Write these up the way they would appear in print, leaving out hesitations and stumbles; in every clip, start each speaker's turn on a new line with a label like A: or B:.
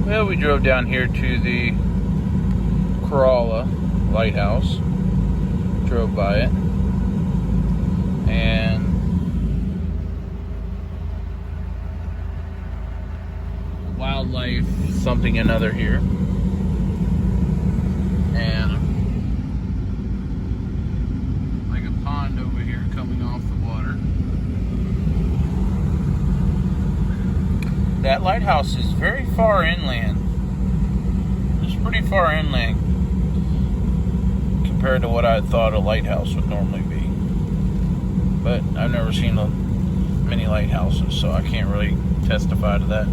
A: Well, we drove down here to the Corolla lighthouse. Drove by it. And wildlife something another here. And like a pond over here coming off the water. That lighthouse is very far inland. It's pretty far inland compared to what I thought a lighthouse would normally be. But I've never seen many lighthouses, so I can't really testify to that.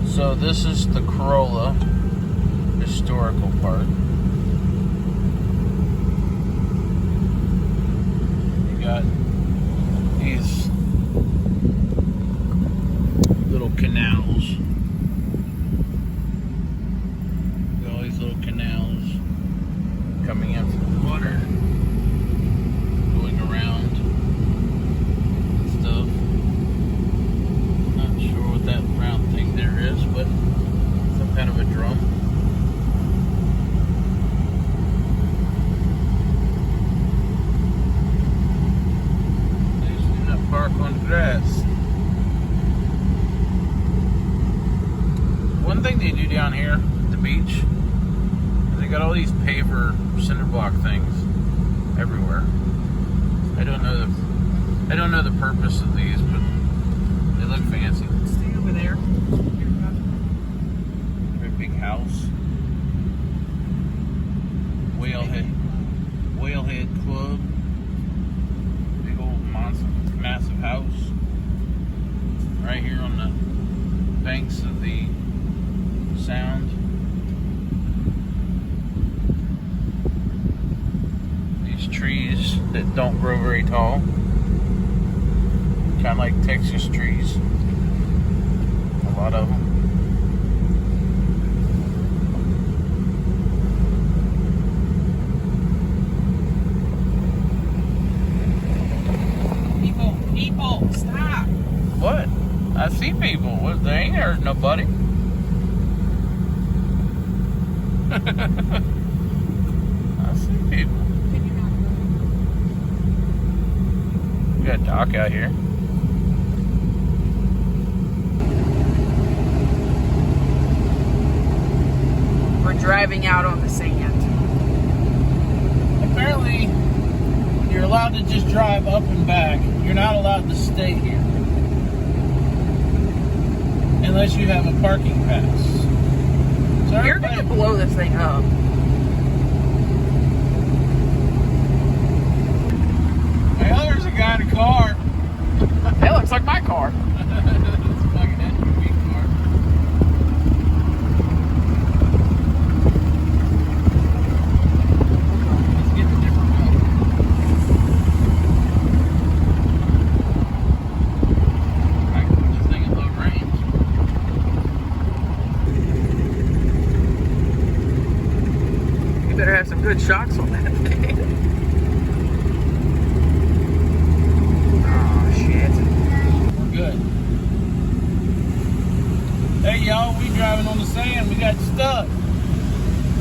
A: So this is the Corolla historical part. You got these little canals. All these little canals coming in from the water, going around and stuff. Not sure what that round thing there is, but some kind of a drum. They do not park on grass. One thing they do down here at the beach is they got all these paver cinder block things everywhere. I don't know the purpose of these, but they look fancy.
B: Stay over there.
A: Very big house. Whalehead Club. Big old massive house. Right here on the banks of the Sound. These trees that don't grow very tall. Kind of like Texas trees. A lot of them.
B: People, stop.
A: What? I see people. What? They ain't hurt nobody. I see people. We got a dock out here.
B: We're driving out on the sand.
A: Apparently, you're allowed to just drive up and back. You're not allowed to stay here. Unless you have a parking pass. So
B: You're going to blow this thing up.
A: Well, there's a guy in a car.
B: That looks like my car.
A: It's like an SUV car. Let's get the different route. I can put this thing in low range.
B: You better have some good shocks on that thing. Oh, shit.
A: We're good. Hey, y'all, we driving on the sand. We got stuck.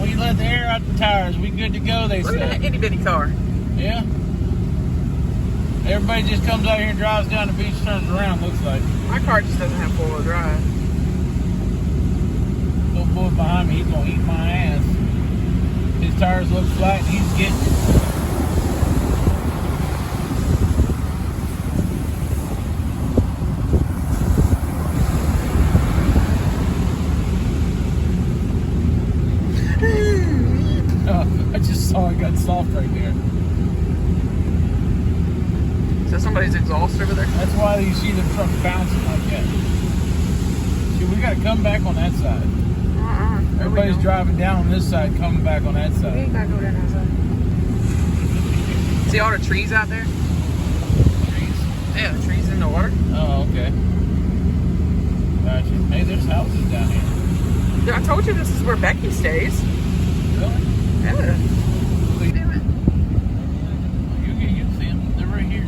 A: We let the air out the tires. We good to go, they
B: Look at
A: said.
B: that itty bitty car.
A: Yeah. Everybody just comes out here and drives down the beach, turns around, looks like.
B: My car just doesn't have four-wheel drive.
A: Little boy behind me, he's gonna eat my ass. His tires look flat and he's getting it. Oh, I just saw it got soft right there.
B: Is that somebody's exhaust over there?
A: That's why you see the truck bouncing like that. See, we gotta come back on that side. Everybody's driving down on this side, coming back on that
B: We
A: side.
B: ain't gotta go down that side. See all the trees out there?
A: Trees.
B: Yeah, the trees in the water.
A: Oh, okay. Gotcha. Hey, there's houses down here.
B: Yeah, I told you this is where Becky stays.
A: Really?
B: Yeah.
A: You can see them. They're right here.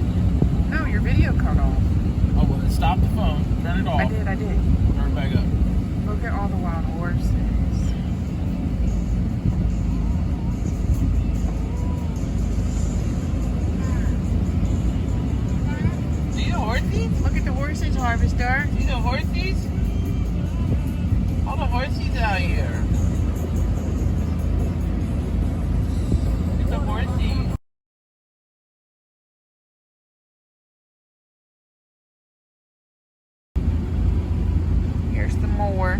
B: No, your video cut off.
A: Oh, well, then stop the phone. Turn it off.
B: I did.
A: Turn it back up.
B: Look at all the wild horses.
A: See the horses?
B: Look at the horses, Harvester.
A: See the horses? All the horses out here. See the horses?
B: Here's the mower.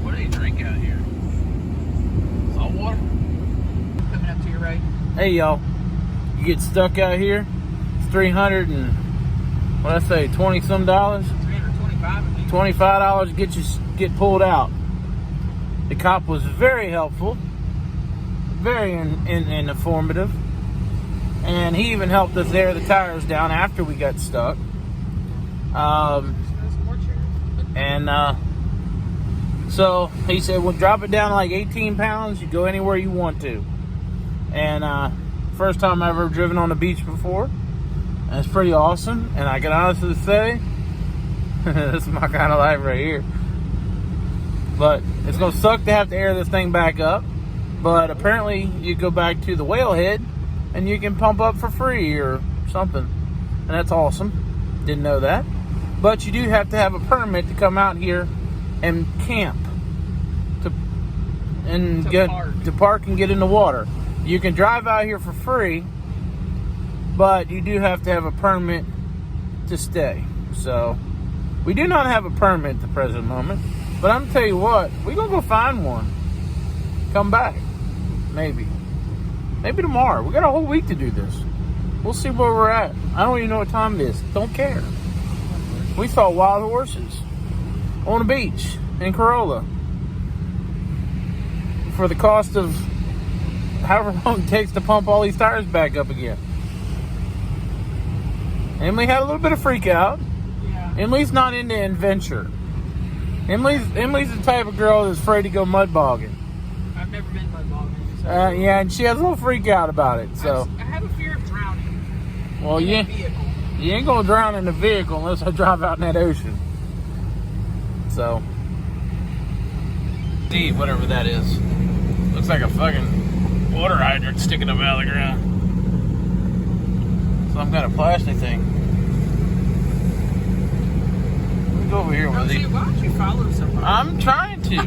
A: What do you drink out here? Salt water?
B: Coming up to your right.
A: Hey y'all, you get stuck out here, it's 300 and, what I say, 20 some dollars?
B: 325, I think.
A: $25 to get pulled out. The cop was very helpful, very informative, and he even helped us air the tires down after we got stuck. So he said, well, drop it down to like 18 pounds. You go anywhere you want to. And first time I've ever driven on the beach before. And it's pretty awesome. And I can honestly say, this is my kind of life right here. But it's going to suck to have to air this thing back up. But apparently you go back to the whalehead and you can pump up for free or something. And that's awesome. Didn't know that. But you do have to have a permit to come out here and camp. To park and get in the water. You can drive out here for free, but you do have to have a permit to stay. So we do not have a permit at the present moment, but I'm gonna tell you what, we're gonna go find one. Come back. Maybe tomorrow. We got a whole week to do this. We'll see where we're at. I don't even know what time it is. Don't care. We saw wild horses on the beach in Corolla for the cost of however long it takes to pump all these tires back up again. Emily had a little bit of freak out.
B: Yeah.
A: Emily's not into adventure. Emily's the type of girl that's afraid to go mud bogging.
B: I've never been mud bogging. So.
A: Yeah, and she has a little freak out about it. So
B: I have a fear of drowning.
A: well,
B: in
A: you
B: a vehicle.
A: ain't gonna drown in a vehicle unless I drive out in that ocean. So, see, whatever that is, looks like a fucking water hydrant sticking up out of the ground. Some kind of plastic thing. Let me go over here with these.
B: Why don't you follow somebody?
A: I'm trying to,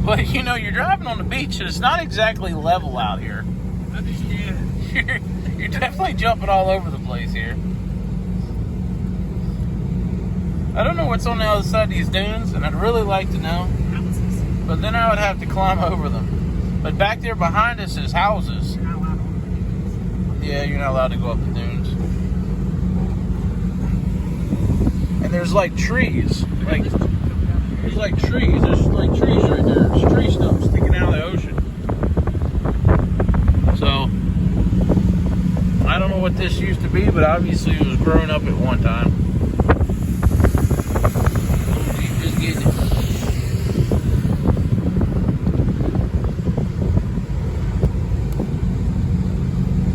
A: but you know, you're driving on the beach and it's not exactly level out here.
B: Understand.
A: You're definitely jumping all over the place here. I don't know what's on the other side of these dunes, and I'd really like to know.
B: Houses.
A: But then I would have to climb over them. But back there behind us is houses.
B: You're not allowed on the dunes.
A: Yeah, you're not allowed to go up the dunes. And there's like trees. There's like trees. There's like trees right there. There's tree stumps sticking out of the ocean. So, I don't know what this used to be, but obviously it was grown up at one time. Just getting it.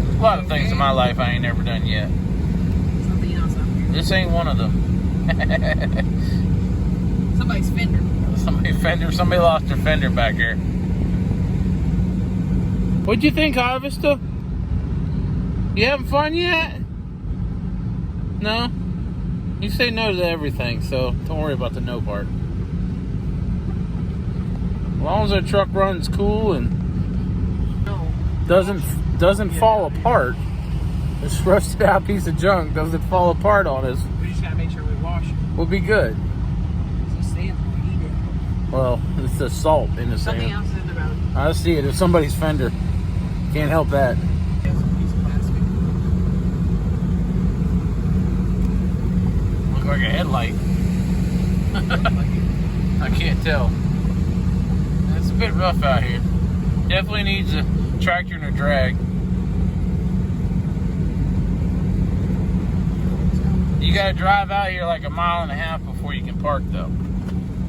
A: A lot of things in my life I ain't never done yet.
B: Something else up here.
A: This ain't one of them.
B: Somebody's fender.
A: Somebody lost their fender back here. What'd you think, Harvester? You having fun yet? No? You say no to everything, so don't worry about the no part. As long as the truck runs cool and doesn't fall apart, this rusted out piece of junk doesn't fall apart on us,
B: We just gotta make sure we wash it.
A: we'll be good.
B: It's sand. We eat it.
A: Well, it's the salt in the
B: Something
A: sand.
B: else is about it.
A: I see it. It's somebody's fender. Can't help that.
B: It's a piece of plastic.
A: Look like a headlight. I can't tell. It's a bit rough out here. Definitely needs a tractor and a drag. You gotta drive out here like a mile and a half before you can park, though.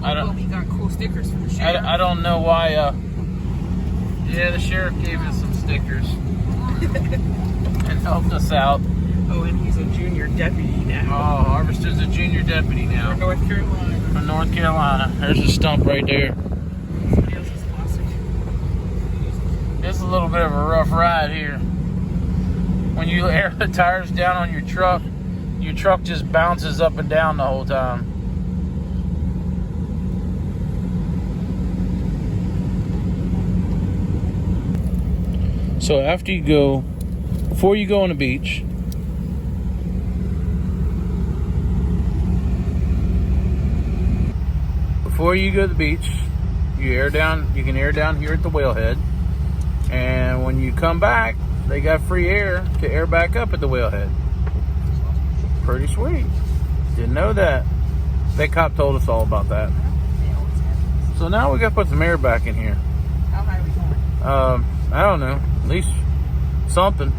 B: Well, we got cool stickers from the sheriff.
A: I don't know why. Yeah, the sheriff gave us some stickers and helped us out.
B: Oh, and he's a junior deputy now.
A: Oh, Harvester's a junior deputy now.
B: For North Carolina.
A: From North Carolina. There's a stump right there.
B: Somebody else's classic.
A: It's a little bit of a rough ride here. When you air the tires down on your truck just bounces up and down the whole time. So before you go on the beach, you can air down here at the whalehead. And when you come back, they got free air to air back up at the whalehead. Pretty sweet. Didn't know that. That cop told us all about that. So now we got to put some air back in here.
B: How high are we going?
A: I don't know. At least something.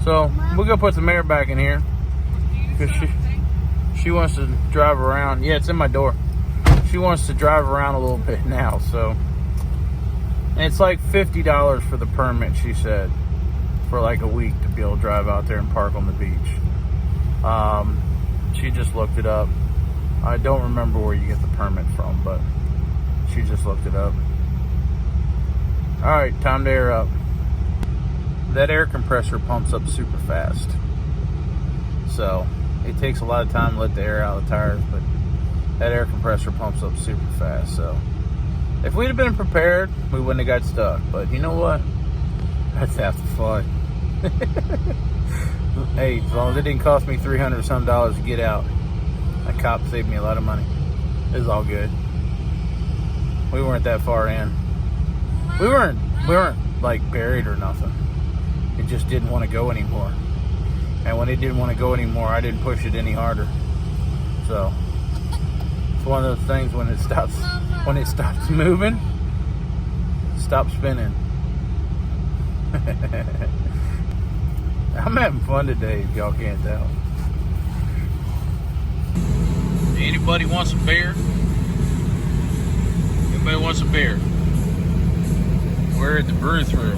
A: So we're gonna put some air back in here because she wants to drive around. Yeah, it's in my door. She wants to drive around a little bit now. So, and it's like $50 for the permit. She said for like a week to be able to drive out there and park on the beach. She just looked it up. I don't remember where you get the permit from, but she just looked it up. All right, time to air up. That air compressor pumps up super fast. So it takes a lot of time to let the air out of the tires, but that air compressor pumps up super fast. So if we'd have been prepared, we wouldn't have got stuck. But you know what? That's half the fun. Hey, as long as it didn't cost me $300 some to get out, that cop saved me a lot of money. It was all good. We weren't that far in. We weren't like buried or nothing. It just didn't want to go anymore. And when it didn't want to go anymore, I didn't push it any harder. So it's one of those things when it stops moving, stop spinning. I'm having fun today, if y'all can't tell. Anybody wants a beer? Anybody wants a beer? We're at the brew through.